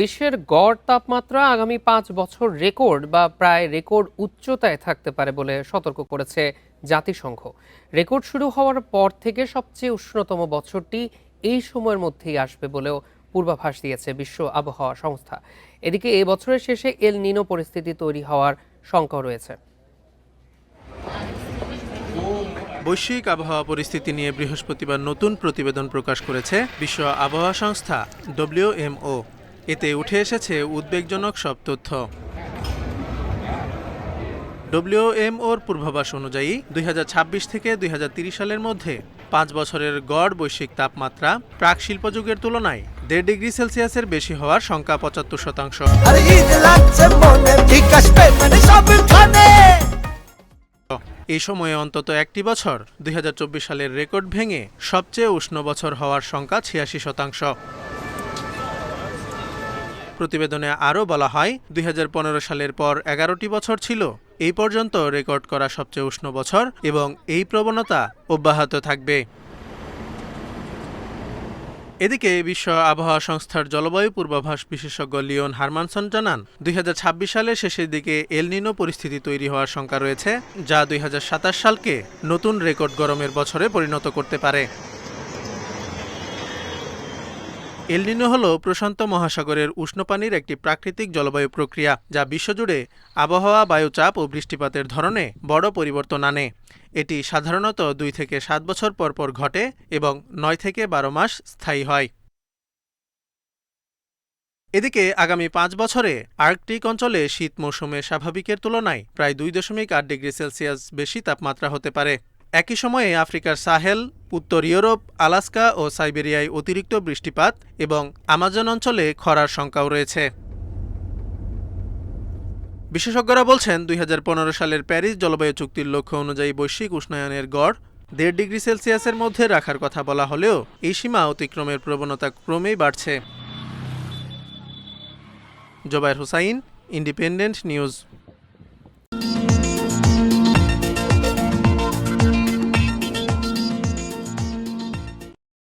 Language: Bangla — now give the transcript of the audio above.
বিশ্বের গড় তাপমাত্রা আগামী 5 বছর রেকর্ড বা প্রায় রেকর্ড উচ্চতায় থাকতে পারে বলে সতর্ক করেছে জাতিসংঘ। রেকর্ড শুরু হওয়ার পর থেকে সবচেয়ে উষ্ণতম বছরটি এই সময়ের মধ্যেই আসবে বলেও পূর্বাভাস দিয়েছে বিশ্ব আবহাওয়া সংস্থা। এদিকে এই বছরের শেষে এল নিনো পরিস্থিতি তৈরি হওয়ার শঙ্কা রয়েছে। বৈশ্বিক আবহাওয়া পরিস্থিতি নিয়ে বৃহস্পতিবার নতুন প্রতিবেদন প্রকাশ করেছে বিশ্ব আবহাওয়া সংস্থা WMO। এতে উঠে এসেছে উদ্বেগজনক সব তথ্য। WMOর পূর্বাভাস অনুযায়ী 2026 থেকে 2030 সালের মধ্যে 5 বছরের গড় বৈশ্বিক তাপমাত্রা প্রাক শিল্পযুগের তুলনায় 1.5 ডিগ্রি সেলসিয়াসের বেশি হওয়ার শঙ্কা 75%। এই সময়ে অন্তত একটি বছর 2024 সালের রেকর্ড ভেঙে সবচেয়ে উষ্ণ বছর হওয়ার শঙ্কা 86%। প্রতিবেদনে আরও বলা হয় 2015 সালের পর 11টি বছর ছিল এই পর্যন্ত রেকর্ড করা সবচেয়ে উষ্ণ বছর এবং এই প্রবণতা অব্যাহত থাকবে। এদিকে বিশ্ব আবহাওয়া সংস্থার জলবায়ু পূর্বাভাস বিশেষজ্ঞ লিওন হারমানসন জানান 2026 সালের শেষের দিকে এল নিনো পরিস্থিতি তৈরি হওয়ার শঙ্কা রয়েছে, যা 2027 সালকে নতুন রেকর্ড গরমের বছরে পরিণত করতে পারে। এল নিনো হল প্রশান্ত মহাসাগরের উষ্ণ পানির একটি প্রাকৃতিক জলবায়ু প্রক্রিয়া, যা বিশ্বজুড়ে আবহাওয়া, বায়ুচাপ ও বৃষ্টিপাতের ধরনে বড় পরিবর্তন আনে। এটি সাধারণত 2 থেকে 7 বছর পর পর ঘটে এবং 9 থেকে 12 মাস স্থায়ী হয়। এদিকে আগামী 5 বছরে আর্কটিক অঞ্চলে শীত মৌসুমে স্বাভাবিকের তুলনায় প্রায় 2.8 ডিগ্রি সেলসিয়াস বেশি তাপমাত্রা হতে পারে। একই সময়ে আফ্রিকার সাহেল, উত্তর ইউরোপ, আলাস্কা ও সাইবেরিয়ায় অতিরিক্ত বৃষ্টিপাত এবং আমাজন অঞ্চলে খরার শঙ্কাও রয়েছে। বিশেষজ্ঞরা বলছেন 2015 সালের প্যারিস জলবায়ু চুক্তির লক্ষ্য অনুযায়ী বৈশ্বিক উষ্ণায়নের গড় 1.5 ডিগ্রি সেলসিয়াসের মধ্যে রাখার কথা বলা হলেও এই সীমা অতিক্রমের প্রবণতা ক্রমেই বাড়ছে। Zobayer Hossain, independent news.